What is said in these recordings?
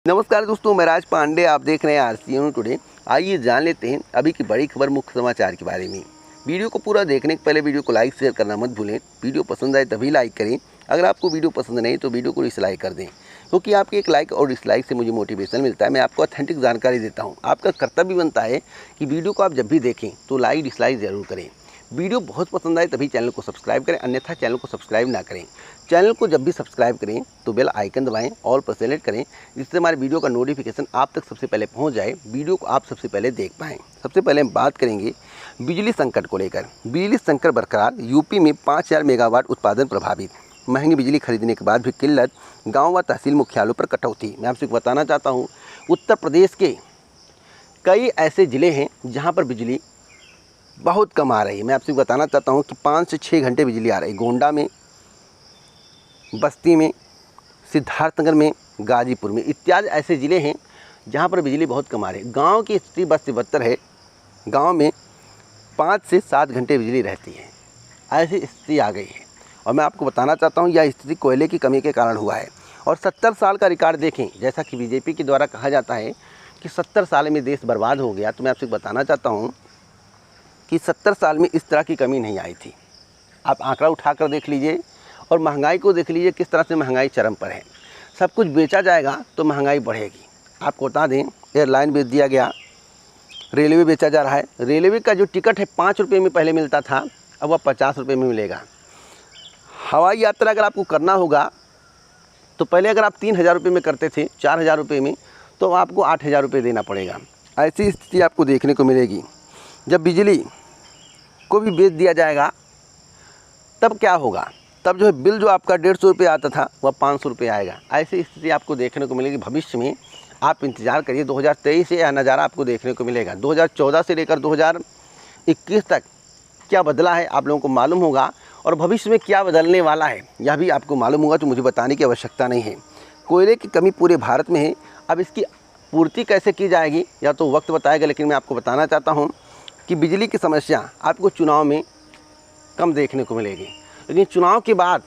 नमस्कार दोस्तों, मैं राज पांडे, आप देख रहे हैं RCN टुडे। आइए जान लेते हैं अभी की बड़ी खबर, मुख्य समाचार के बारे में। वीडियो को पूरा देखने के पहले वीडियो को लाइक शेयर करना मत भूलें। वीडियो पसंद आए तभी लाइक करें। अगर आपको वीडियो पसंद नहीं तो वीडियो को डिसलाइक कर दें, क्योंकि आपके एक लाइक और डिसलाइक से मुझे मोटिवेशन मिलता है। मैं आपको ऑथेंटिक जानकारी देता हूँ। आपका कर्तव्य बनता है कि वीडियो को आप जब भी देखें तो लाइक डिसलाइक ज़रूर करें। वीडियो बहुत पसंद आए तभी चैनल को सब्सक्राइब करें, अन्यथा चैनल को सब्सक्राइब ना करें। चैनल को जब भी सब्सक्राइब करें तो बेल आइकन दबाएं, ऑल पर सेलेक्ट करें, जिससे हमारे वीडियो का नोटिफिकेशन आप तक सबसे पहले पहुंच जाए, वीडियो को आप सबसे पहले देख पाएँ। सबसे पहले हम बात करेंगे बिजली संकट को लेकर। बिजली संकट बरकरार, यूपी में 5000 मेगावाट उत्पादन प्रभावित। महंगी बिजली खरीदने के बाद भी किल्लत, गाँव व तहसील मुख्यालयों पर कटौती। मैं आपसे बताना चाहता हूँ, उत्तर प्रदेश के कई ऐसे ज़िले हैं जहाँ पर बिजली बहुत कम आ रही है। मैं आपसे बताना चाहता हूँ कि 5 से 6 घंटे बिजली आ रही है। गोंडा में, बस्ती में, सिद्धार्थनगर में, गाजीपुर में इत्यादि ऐसे ज़िले हैं जहाँ पर बिजली बहुत कम आ रही है। गाँव की स्थिति बस से बदतर है। गाँव में 5 से 7 घंटे बिजली रहती है। ऐसी स्थिति आ गई है। और मैं आपको बताना चाहता हूँ, यह स्थिति कोयले की कमी के कारण हुआ है। और 70 साल का रिकॉर्ड देखें, जैसा कि बीजेपी के द्वारा कहा जाता है कि 70 साल में देश बर्बाद हो गया, तो मैं आपसे बताना चाहता हूँ कि 70 साल में इस तरह की कमी नहीं आई थी। आप आंकड़ा उठाकर देख लीजिए और महंगाई को देख लीजिए, किस तरह से महंगाई चरम पर है। सब कुछ बेचा जाएगा तो महंगाई बढ़ेगी। आपको बता दें, एयरलाइन बेच दिया गया, रेलवे बेचा जा रहा है। रेलवे का जो टिकट है 5 रुपये में पहले मिलता था, अब वह 50 रुपये में मिलेगा। हवाई यात्रा अगर आपको करना होगा तो पहले अगर आप 3000 रुपये में करते थे, 4000 रुपये में, तो आपको 8000 रुपये देना पड़ेगा। ऐसी स्थिति आपको देखने को मिलेगी। जब बिजली को भी बेच दिया जाएगा तब क्या होगा? तब जो है बिल जो आपका 150 रुपये आता था वह 500 रुपये आएगा। ऐसी स्थिति आपको देखने को मिलेगी भविष्य में। आप इंतज़ार करिए, 2023 से यह नज़ारा आपको देखने को मिलेगा। 2014 से लेकर 2021 तक क्या बदला है आप लोगों को मालूम होगा, और भविष्य में क्या बदलने वाला है यह भी आपको मालूम होगा, तो मुझे बताने की आवश्यकता नहीं है। कोयले की कमी पूरे भारत में है। अब इसकी पूर्ति कैसे की जाएगी या तो वक्त बताएगा, लेकिन मैं आपको बताना चाहता हूँ कि बिजली की समस्या आपको चुनाव में कम देखने को मिलेगी, लेकिन चुनाव के बाद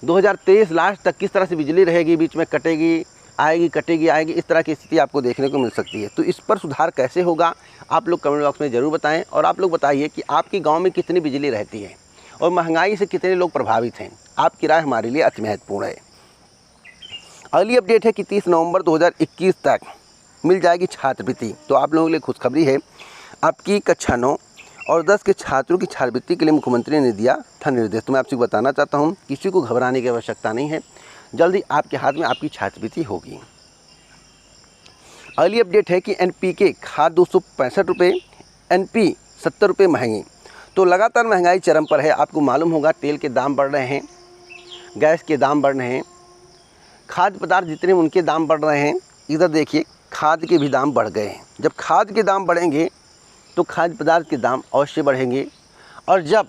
2023 लास्ट तक किस तरह से बिजली रहेगी, बीच में कटेगी आएगी, कटेगी आएगी, इस तरह की स्थिति आपको देखने को मिल सकती है। तो इस पर सुधार कैसे होगा आप लोग कमेंट बॉक्स में ज़रूर बताएं। और आप लोग बताइए कि आपके गांव में कितनी बिजली रहती है और महंगाई से कितने लोग प्रभावित हैं। आपकी राय हमारे लिए अति महत्वपूर्ण है। अगली अपडेट है कि 30 नवंबर 2021 तक मिल जाएगी छात्रवृत्ति। तो आप लोगों के लिए खुशखबरी है। आपकी कक्षा 9 और 10 के छात्रों की छात्रवृत्ति के लिए मुख्यमंत्री ने दिया था निर्देश। तो मैं आपसे बताना चाहता हूं, किसी को घबराने की आवश्यकता नहीं है। जल्दी आपके हाथ में आपकी छात्रवृत्ति होगी। अगली अपडेट है कि NPK खाद 265 रुपये, NP 70 रुपये महंगी। तो लगातार महंगाई चरम पर है। आपको मालूम होगा, तेल के दाम बढ़ रहे हैं, गैस के दाम बढ़ रहे हैं, खाद्य पदार्थ जितने उनके दाम बढ़ रहे हैं। इधर देखिए, खाद के भी दाम बढ़ गए हैं। जब खाद के दाम बढ़ेंगे तो खाद्य पदार्थ के दाम अवश्य बढ़ेंगे, और जब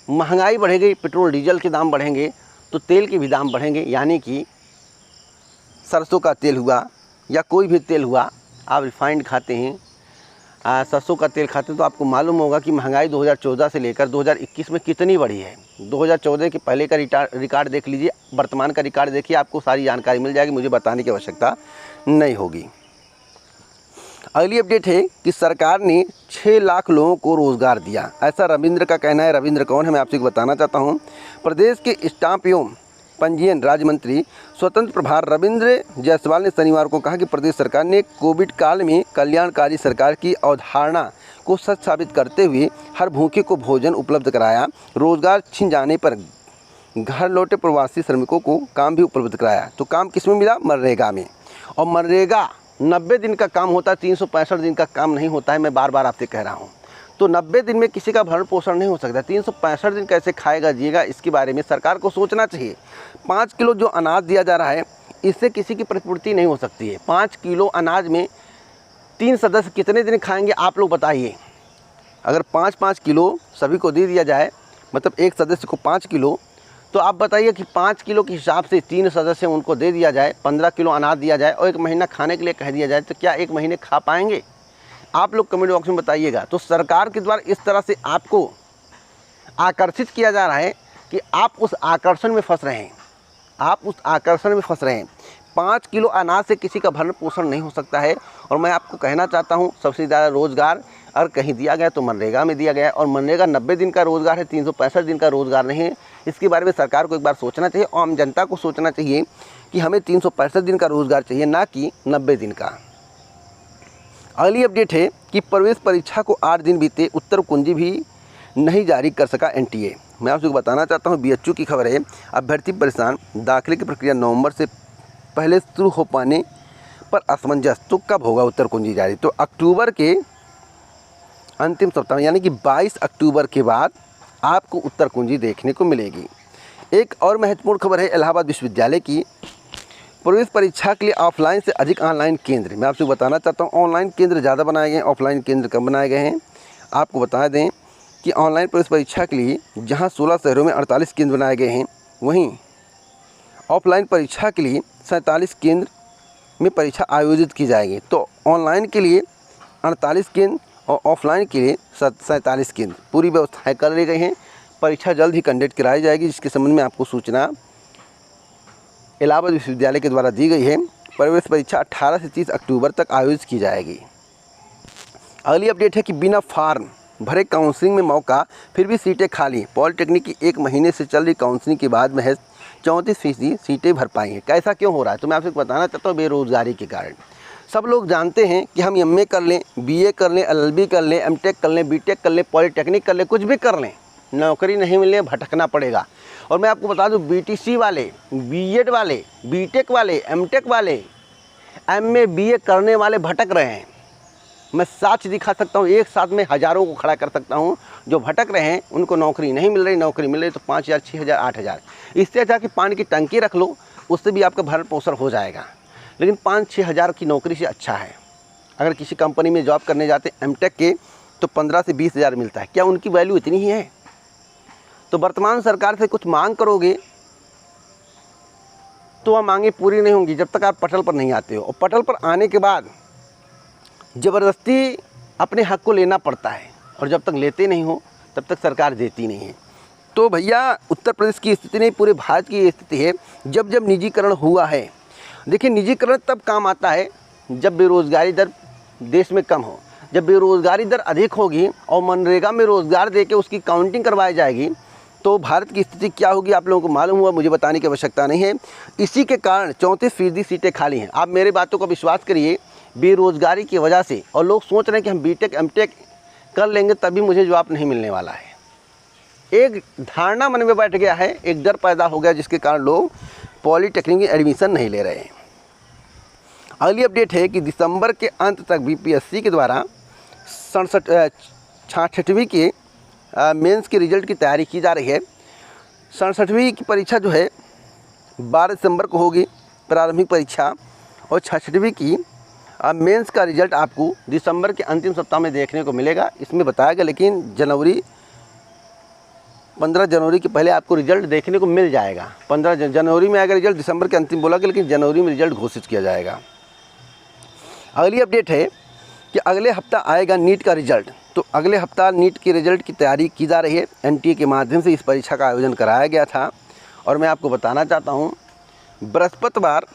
महंगाई बढ़ेगी, पेट्रोल डीजल के दाम बढ़ेंगे, तो तेल के भी दाम बढ़ेंगे। यानी कि सरसों का तेल हुआ या कोई भी तेल हुआ, आप रिफाइंड खाते हैं, सरसों का तेल खाते हैं, तो आपको मालूम होगा कि महंगाई 2014 से लेकर 2021 में कितनी बढ़ी है। 2014 के पहले का रिकॉर्ड देख लीजिए, वर्तमान का रिकॉर्ड देखिए, आपको सारी जानकारी मिल जाएगी। मुझे बताने की आवश्यकता नहीं होगी। अगली अपडेट है कि सरकार ने 6 लाख लोगों को रोजगार दिया, ऐसा रविंद्र का कहना है। रविंद्र कौन है, मैं आपसे बताना चाहता हूं। प्रदेश के स्टाम्प एवं पंजीयन राज्य मंत्री स्वतंत्र प्रभार रविंद्र जायसवाल ने शनिवार को कहा कि प्रदेश सरकार ने कोविड काल में कल्याणकारी सरकार की अवधारणा को सच साबित करते हुए हर भूखे को भोजन उपलब्ध कराया, रोजगार छिन जाने पर घर लौटे प्रवासी श्रमिकों को काम भी उपलब्ध कराया। तो काम किस में मिला? मनरेगा में। और मनरेगा 90 दिन का काम होता है, 365 दिन का काम नहीं होता है। मैं बार बार आपसे कह रहा हूँ। तो 90 दिन में किसी का भरण पोषण नहीं हो सकता। 365 दिन कैसे खाएगा जिएगा, इसके बारे में सरकार को सोचना चाहिए। 5 किलो जो अनाज दिया जा रहा है, इससे किसी की प्रतिपूर्ति नहीं हो सकती है। 5 किलो अनाज में 3 सदस्य कितने दिन खाएंगे आप लोग बताइए। अगर 5-5 किलो सभी को दे दिया जाए, मतलब एक सदस्य को 5 किलो, तो आप बताइए कि 5 किलो के हिसाब से 3 सदस्य उनको दे दिया जाए, 15 किलो अनाज दिया जाए और 1 महीना खाने के लिए कह दिया जाए, तो क्या 1 महीने खा पाएंगे? आप लोग कमेंट बॉक्स में बताइएगा। तो सरकार के द्वारा इस तरह से आपको आकर्षित किया जा रहा है कि आप उस आकर्षण में फंस रहे हैं। 5 किलो अनाज से किसी का भरण पोषण नहीं हो सकता है। और मैं आपको कहना चाहता हूँ, सबसे ज़्यादा रोज़गार अगर कहीं दिया गया तो मनरेगा में दिया गया है, और मनरेगा 90 दिन का रोज़गार है, 365 दिन का रोज़गार नहीं है। इसके बारे में सरकार को एक बार सोचना चाहिए, आम जनता को सोचना चाहिए कि हमें 365 दिन का रोज़गार चाहिए, ना कि 90 दिन का। अगली अपडेट है कि प्रवेश परीक्षा को 8 दिन बीते, उत्तर कुंजी भी नहीं जारी कर सका एनटीए। मैं आपको बताना चाहता हूँ, बीएचयू की खबर है, अभ्यर्थी परेशान, दाखिले की प्रक्रिया नवंबर से पहले शुरू हो पाने पर असमंजस। तो कब होगा उत्तर कुंजी जारी? तो अक्टूबर के अंतिम सप्ताह में, यानी कि 22 अक्टूबर के बाद आपको उत्तर कुंजी देखने को मिलेगी। एक और महत्वपूर्ण खबर है इलाहाबाद विश्वविद्यालय की, प्रवेश परीक्षा के लिए ऑफलाइन से अधिक ऑनलाइन केंद्र। मैं आपसे बताना चाहता हूँ, ऑनलाइन केंद्र ज़्यादा बनाए गए हैं, ऑफलाइन केंद्र कम बनाए गए हैं। आपको बता दें कि ऑनलाइन प्रवेश परीक्षा के लिए जहां 16 शहरों में 48 केंद्र बनाए गए हैं, वहीं ऑफलाइन परीक्षा के लिए 47 केंद्र में परीक्षा आयोजित की जाएगी। तो ऑनलाइन के लिए 48 केंद्र और ऑफलाइन के लिए 47 केंद्र, पूरी व्यवस्थाएं कर ली गई हैं। परीक्षा जल्द ही कंडक्ट कराई जाएगी, जिसके संबंध में आपको सूचना इलाहाबाद विश्वविद्यालय के द्वारा दी गई है। प्रवेश परीक्षा 18 से 30 अक्टूबर तक आयोजित की जाएगी। अगली अपडेट है कि बिना फॉर्म भरे काउंसलिंग में मौका, फिर भी सीटें खाली। पॉलिटेक्निक की 1 महीने से चल रही काउंसलिंग के बाद महज 34% सीटें भर पाई हैं। कैसा क्यों हो रहा है? तो मैं आपसे बताना चाहता हूँ, बेरोज़गारी के कारण। सब लोग जानते हैं कि हम एमए कर लें, बीए कर लें, एलएलबी कर लें, एमटेक कर लें, बीटेक कर लें, पॉलिटेक्निक कर लें, कुछ भी कर लें, नौकरी नहीं मिलने, भटकना पड़ेगा। और मैं आपको बता दूं, बीटीसी वाले, बीएड वाले, बीटेक वाले, एमटेक वाले, एमए बीए करने वाले भटक रहे हैं। मैं साक्ष्य दिखा सकता हूँ, एक साथ में हज़ारों को खड़ा कर सकता हूँ। जो भटक रहे हैं उनको नौकरी नहीं मिल रही, नौकरी मिल रही तो 5,000, 6,000, 8,000। इससे अच्छा कि पानी की टंकी रख लो, उससे भी आपका भरण पोषण हो जाएगा। लेकिन 5-6 हज़ार की नौकरी से अच्छा है, अगर किसी कंपनी में जॉब करने जाते एमटेक के तो 15 से 20 हज़ार मिलता है। क्या उनकी वैल्यू इतनी ही है? तो वर्तमान सरकार से कुछ मांग करोगे तो वह मांगे पूरी नहीं होंगी जब तक आप पटल पर नहीं आते हो। और पटल पर आने के बाद ज़बरदस्ती अपने हक को लेना पड़ता है, और जब तक लेते नहीं हो तब तक सरकार देती नहीं है। तो भैया, उत्तर प्रदेश की स्थिति नहीं, पूरे भारत की ये स्थिति है। जब जब निजीकरण हुआ है, देखिए निजीकरण तब काम आता है जब बेरोज़गारी दर देश में कम हो। जब बेरोज़गारी दर अधिक होगी और मनरेगा में रोज़गार देके उसकी काउंटिंग करवाई जाएगी, तो भारत की स्थिति क्या होगी आप लोगों को मालूम हुआ, मुझे बताने की आवश्यकता नहीं है। इसी के कारण 34% सीटें खाली हैं। आप मेरे बातों का विश्वास करिए, बेरोज़गारी की वजह से, और लोग सोच रहे हैं कि हम बीटेक एमटेक कर लेंगे तभी मुझे जॉब नहीं मिलने वाला है। एक धारणा मन में बैठ गया है, एक डर पैदा हो गया, जिसके कारण लोग पॉलिटेक्निक में एडमिशन नहीं ले रहे हैं। अगली अपडेट है कि दिसंबर के अंत तक बीपीएससी के द्वारा 66वीं के मेंस के रिजल्ट की तैयारी की जा रही है। 67वीं की परीक्षा जो है 12 दिसंबर को होगी प्रारंभिक परीक्षा, और 66वीं की मेंस का रिजल्ट आपको दिसंबर के अंतिम सप्ताह में देखने को मिलेगा। इसमें बताया गया, लेकिन 15 जनवरी के पहले आपको रिजल्ट देखने को मिल जाएगा। 15 जनवरी में आएगा रिजल्ट, दिसंबर के अंतिम बोला गया, लेकिन जनवरी में रिजल्ट घोषित किया जाएगा। अगली अपडेट है कि अगले हफ्ता आएगा नीट का रिजल्ट। तो अगले हफ्ता नीट के रिजल्ट की तैयारी की जा रही है। एनटीए के माध्यम से इस परीक्षा का आयोजन कराया गया था, और मैं आपको बताना चाहता हूँ, बृहस्पतिवार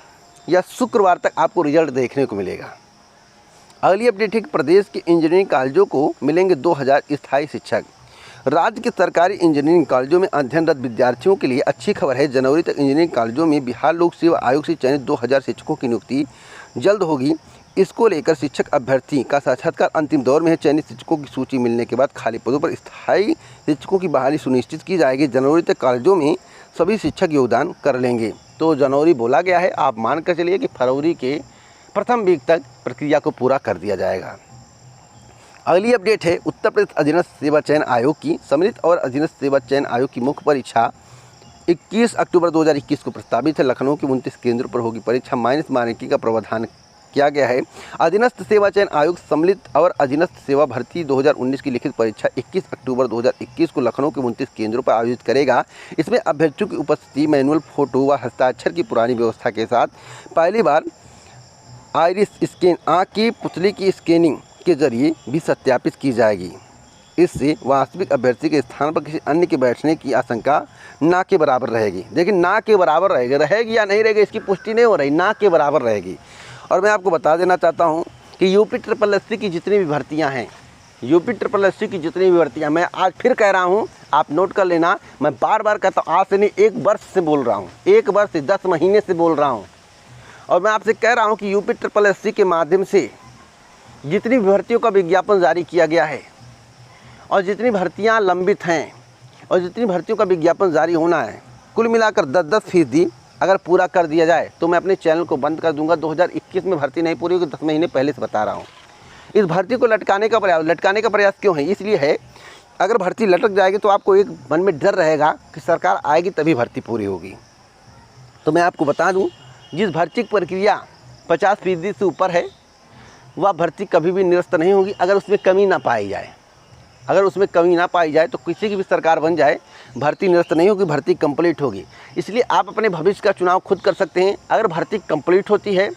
या शुक्रवार तक आपको रिजल्ट देखने को मिलेगा। अगली अपडेट है कि प्रदेश के इंजीनियरिंग कॉलेजों को मिलेंगे 2000 स्थायी शिक्षक। राज्य के सरकारी इंजीनियरिंग कॉलेजों में अध्ययनरत विद्यार्थियों के लिए अच्छी खबर है। जनवरी तक इंजीनियरिंग कॉलेजों में बिहार लोक सेवा आयोग से चयनित 2000 शिक्षकों की नियुक्ति जल्द होगी। इसको लेकर शिक्षक अभ्यर्थी का साक्षात्कार अंतिम दौर में है। चयनित शिक्षकों की सूची मिलने के बाद खाली पदों पर स्थायी शिक्षकों की बहाली सुनिश्चित की जाएगी। जनवरी तक कॉलेजों में सभी शिक्षक योगदान कर लेंगे। तो जनवरी बोला गया है, आप मान कर चलिए कि फरवरी के प्रथम वीक तक प्रक्रिया को पूरा कर दिया जाएगा। अगली अपडेट है उत्तर प्रदेश अधीनस्थ सेवा चयन आयोग की। सम्मिलित और अधीनस्थ सेवा चयन आयोग की मुख्य परीक्षा 21 अक्टूबर 2021 को प्रस्तावित है। लखनऊ के 29 केंद्रों पर होगी परीक्षा। माइनस मार्किंग का प्रावधान किया गया है। अधीनस्थ सेवा चयन आयोग सम्मिलित और अधीनस्थ सेवा भर्ती 2019 की लिखित परीक्षा 21 अक्टूबर 2021 को लखनऊ के 29 केंद्रों पर आयोजित करेगा। इसमें अभ्यर्थियों की उपस्थिति, मैनुअल फोटो व हस्ताक्षर की पुरानी व्यवस्था के साथ पहली बार आइरिस स्कैन, आँख की पुतली की स्कैनिंग के जरिए भी सत्यापित की जाएगी। इससे वास्तविक अभ्यर्थी के स्थान पर किसी अन्य के बैठने की आशंका ना के बराबर रहेगी। देखिए ना के बराबर रहेगी या नहीं रहेगी इसकी पुष्टि नहीं हो रही, ना के बराबर रहेगी। और मैं आपको बता देना चाहता हूँ कि यूपी SSS की जितनी भी भर्तियाँ हैं, यूपी SSS की जितनी भी भर्तियाँ, मैं आज फिर कह रहा हूँ, आप नोट कर लेना, मैं बार बार कहता हूँ, आज से नहीं 1 वर्ष से बोल रहा हूँ, 1 वर्ष से 10 महीने से बोल रहा हूँ। और मैं आपसे कह रहा हूँ कि यूपी SSS के माध्यम से जितनी भर्तियों का विज्ञापन जारी किया गया है और जितनी भर्तियां लंबित हैं और जितनी भर्तियों का विज्ञापन जारी होना है, कुल मिलाकर 10% अगर पूरा कर दिया जाए तो मैं अपने चैनल को बंद कर दूंगा। 2021 में भर्ती नहीं पूरी होगी, 10 महीने पहले से बता रहा हूँ। इस भर्ती को लटकाने का प्रयास क्यों है? इसलिए है, अगर भर्ती लटक जाएगी तो आपको एक मन में डर रहेगा कि सरकार आएगी तभी भर्ती पूरी होगी। तो मैं आपको बता दूँ, जिस भर्ती की प्रक्रिया 50% से ऊपर है वह भर्ती कभी भी निरस्त नहीं होगी अगर उसमें कमी ना पाई जाए। अगर उसमें कमी ना पाई जाए तो किसी की भी सरकार बन जाए, भर्ती निरस्त नहीं होगी, भर्ती कंप्लीट होगी। इसलिए आप अपने भविष्य का चुनाव खुद कर सकते हैं। अगर भर्ती कंप्लीट होती है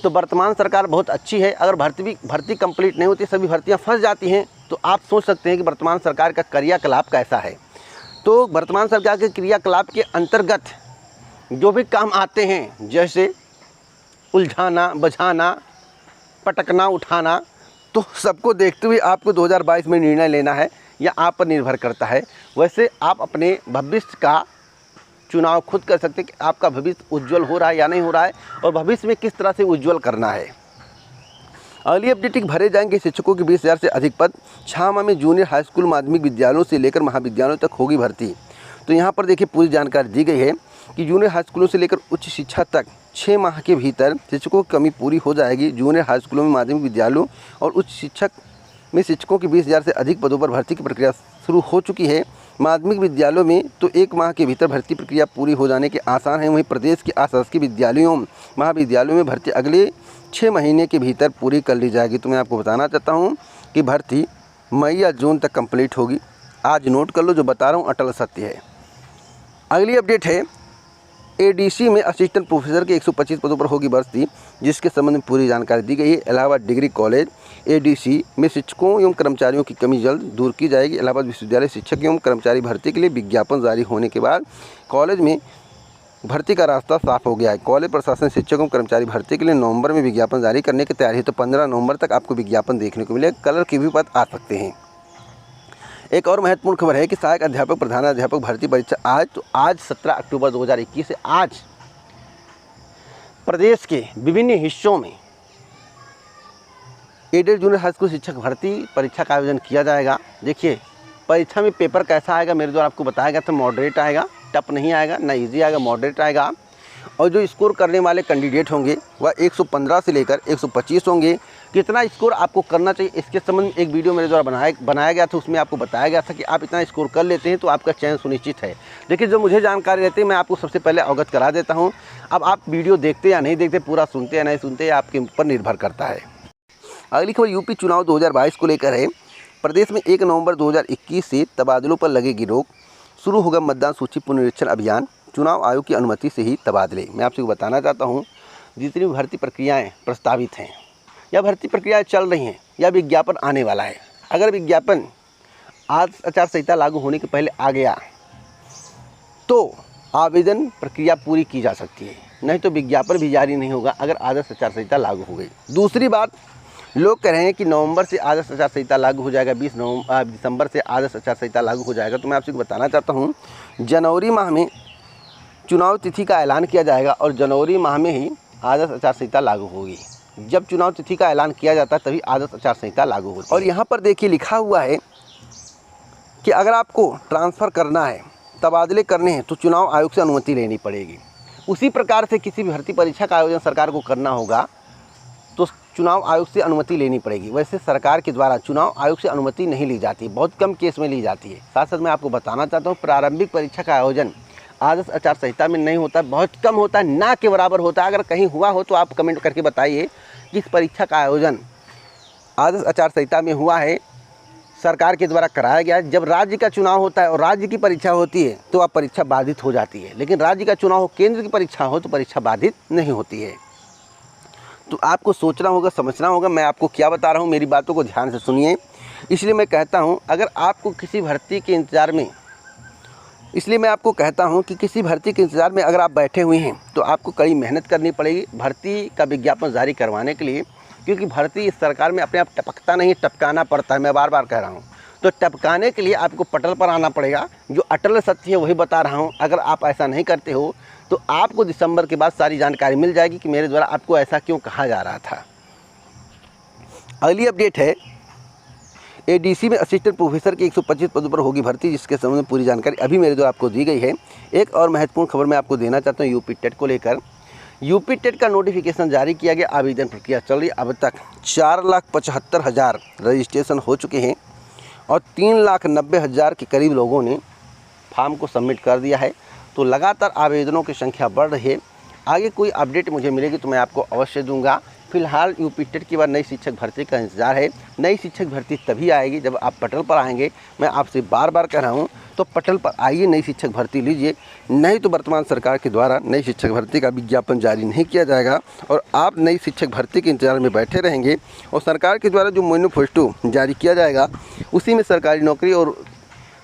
तो वर्तमान सरकार बहुत अच्छी है। अगर भर्ती कंप्लीट नहीं होती, सभी भर्तियां फंस जाती हैं, तो आप सोच सकते हैं कि वर्तमान सरकार का क्रियाकलाप कैसा है। तो वर्तमान सरकार के क्रियाकलाप के अंतर्गत जो भी काम आते हैं, जैसे उलझाना, बझाना, पटकना, उठाना, तो सबको देखते हुए आपको 2022 में निर्णय लेना है या आप पर निर्भर करता है। वैसे आप अपने भविष्य का चुनाव खुद कर सकते हैं कि आपका भविष्य उज्जवल हो रहा है या नहीं हो रहा है और भविष्य में किस तरह से उज्जवल करना है। अगली अपडेट, भरे जाएंगे शिक्षकों की 20,000 से अधिक पद। 6 माह में जूनियर हाई स्कूल माध्यमिक विद्यालयों से लेकर महाविद्यालयों तक होगी भर्ती। तो यहाँ पर देखिए पूरी जानकारी दी गई है कि जूनियर हाई स्कूलों से लेकर उच्च शिक्षा तक 6 माह के भीतर शिक्षकों की कमी पूरी हो जाएगी। जूनियर हाई स्कूलों में माध्यमिक विद्यालयों और उच्च शिक्षक में शिक्षकों की 20,000 से अधिक पदों पर भर्ती की प्रक्रिया शुरू हो चुकी है। माध्यमिक विद्यालयों में तो 1 माह के भीतर भर्ती प्रक्रिया पूरी हो जाने के आसार हैं। वहीं प्रदेश के अशासकीय विद्यालयों महाविद्यालयों में भर्ती अगले 6 महीने के भीतर पूरी कर ली जाएगी। तो मैं आपको बताना चाहता हूँ कि भर्ती मई या जून तक कंप्लीट होगी। आज नोट कर लो, जो बता रहा हूँ अटल सत्य है। अगली अपडेट है, एडीसी में असिस्टेंट प्रोफेसर के 125 पदों पर होगी भर्ती, जिसके संबंध में पूरी जानकारी दी गई है। इलाहाबाद डिग्री कॉलेज एडीसी में शिक्षकों एवं कर्मचारियों की कमी जल्द दूर की जाएगी। इलाहाबाद विश्वविद्यालय शिक्षक एवं कर्मचारी भर्ती के लिए विज्ञापन जारी होने के बाद कॉलेज में भर्ती का रास्ता साफ हो गया है। कॉलेज प्रशासन शिक्षक एवं कर्मचारी भर्ती के लिए नवंबर में विज्ञापन जारी करने की तैयारी है। तो 15 नवंबर तक आपको विज्ञापन देखने को मिलेगा। कलर के भी पद आ सकते हैं। एक और महत्वपूर्ण खबर है कि सहायक अध्यापक प्रधानाध्यापक भर्ती परीक्षा आज 17 अक्टूबर 2021 से आज प्रदेश के विभिन्न हिस्सों में एडेड जूनियर हाई स्कूल शिक्षक भर्ती परीक्षा का आयोजन किया जाएगा। देखिए परीक्षा में पेपर कैसा आएगा, मेरे द्वारा आपको बताया गया था, मॉडरेट आएगा, टफ नहीं आएगा, ना इजी आएगा, मॉडरेट आएगा। और जो स्कोर करने वाले कैंडिडेट होंगे वह 115 से लेकर 125 होंगे। कितना स्कोर आपको करना चाहिए इसके संबंध में एक वीडियो मेरे द्वारा बनाया गया था। उसमें आपको बताया गया था कि आप इतना स्कोर कर लेते हैं तो आपका चयन सुनिश्चित है। देखिए जो मुझे जानकारी रहती है मैं आपको सबसे पहले अवगत करा देता हूं। अब आप वीडियो देखते या नहीं देखते, पूरा सुनते या नहीं सुनते, आपके ऊपर निर्भर करता है। अगली खबर यूपी चुनाव 2022 को लेकर है। प्रदेश में 1 नवंबर 2021 से तबादलों पर लगेगी रोक। शुरू होगा मतदान सूची पुनरीक्षण अभियान। चुनाव आयोग की अनुमति से ही तबादले। मैं आपसे बताना चाहता हूं, जितनी भर्ती प्रक्रियाएं प्रस्तावित हैं या भर्ती प्रक्रियाएं चल रही हैं या विज्ञापन आने वाला है, अगर विज्ञापन आदर्श आचार संहिता लागू होने के पहले आ गया तो आवेदन प्रक्रिया पूरी की जा सकती है, नहीं तो विज्ञापन भी जारी नहीं होगा अगर आदर्श आचार संहिता लागू हो गई। दूसरी बात, लोग कह रहे हैं कि नवंबर से आदर्श आचार संहिता लागू हो जाएगा, 20 दिसंबर से आदर्श आचार संहिता लागू हो जाएगा। तो मैं आपसे बताना चाहता हूँ, जनवरी माह में चुनाव तिथि का ऐलान किया जाएगा और जनवरी माह में ही आदर्श आचार संहिता लागू होगी। जब चुनाव तिथि का ऐलान किया जाता है तभी आदर्श आचार संहिता लागू होगी। और यहाँ पर देखिए लिखा हुआ है कि अगर आपको ट्रांसफ़र करना है, तबादले करने हैं, तो चुनाव आयोग से अनुमति लेनी पड़ेगी। उसी प्रकार से किसी भी भर्ती परीक्षा का आयोजन सरकार को करना होगा तो चुनाव आयोग से अनुमति लेनी पड़ेगी। वैसे सरकार के द्वारा चुनाव आयोग से अनुमति नहीं ली जाती, बहुत कम केस में ली जाती है। साथ साथ मैं आपको बताना चाहता हूँ, प्रारंभिक परीक्षा का आयोजन आदर्श आचार संहिता में नहीं होता, बहुत कम होता है, ना के बराबर होता है। अगर कहीं हुआ हो तो आप कमेंट करके बताइए कि इस परीक्षा का आयोजन आदर्श आचार संहिता में हुआ है, सरकार के द्वारा कराया गया है। जब राज्य का चुनाव होता है और राज्य की परीक्षा होती है तो आप परीक्षा बाधित हो जाती है, लेकिन राज्य का चुनाव हो, केंद्र की परीक्षा हो तो परीक्षा बाधित नहीं होती है। तो आपको सोचना होगा, समझना होगा मैं आपको क्या बता रहा हूँ, मेरी बातों को ध्यान से सुनिए। इसलिए मैं कहता हूँ अगर आपको किसी भर्ती के इंतज़ार में किसी भर्ती के इंतज़ार में अगर आप बैठे हुए हैं तो आपको कड़ी मेहनत करनी पड़ेगी भर्ती का विज्ञापन जारी करवाने के लिए, क्योंकि भर्ती इस सरकार में अपने आप टपकता नहीं, टपकाना पड़ता है। मैं बार बार कह रहा हूँ, तो टपकाने के लिए आपको पटल पर आना पड़ेगा। जो अटल सत्य है वही बता रहा हूँ। अगर आप ऐसा नहीं करते हो तो आपको दिसंबर के बाद सारी जानकारी मिल जाएगी कि मेरे द्वारा आपको ऐसा क्यों कहा जा रहा था। अगली अपडेट है एडीसी में असिस्टेंट प्रोफेसर के 125 पदों पर होगी भर्ती, जिसके संबंध में पूरी जानकारी अभी मेरे द्वारा आपको दी गई है। एक और महत्वपूर्ण खबर मैं आपको देना चाहता हूँ यूपी टेट को लेकर। यूपी टेट का नोटिफिकेशन जारी किया गया, आवेदन प्रक्रिया चल रही। अब तक 4,75,000 रजिस्ट्रेशन हो चुके हैं और 3,90,000 के करीब लोगों ने फॉर्म को सबमिट कर दिया है। तो लगातार आवेदनों की संख्या बढ़ रही है। आगे कोई अपडेट मुझे मिलेगी तो मैं आपको अवश्य दूंगा। फिलहाल यूपी टेट के बाद नई शिक्षक भर्ती का इंतजार है। नई शिक्षक भर्ती तभी आएगी जब आप पटल पर आएंगे। मैं आपसे बार बार कह रहा हूँ, तो पटल पर आइए, नई शिक्षक भर्ती लीजिए। नहीं तो वर्तमान सरकार के द्वारा नई शिक्षक भर्ती का विज्ञापन जारी नहीं किया जाएगा और आप नई शिक्षक भर्ती के इंतजार में बैठे रहेंगे। और सरकार के द्वारा जो मैनिफेस्टो जारी किया जाएगा उसी में सरकारी नौकरी और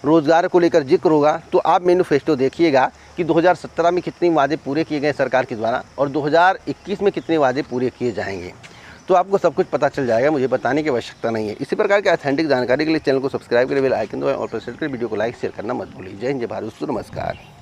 रोज़गार को लेकर जिक्र होगा। तो आप मैनिफेस्टो देखिएगा कि 2017 में कितने वादे पूरे किए गए सरकार के द्वारा और 2021 में कितने वादे पूरे किए जाएंगे। तो आपको सब कुछ पता चल जाएगा, मुझे बताने की आवश्यकता नहीं है। इसी प्रकार की ऑथेंटिक जानकारी के लिए चैनल को सब्सक्राइब करें, बेल आइकन दबाएं और प्रेस करें। वीडियो को लाइक शेयर करना मत भूलिए। जय हिंद, जय भारत, नमस्कार।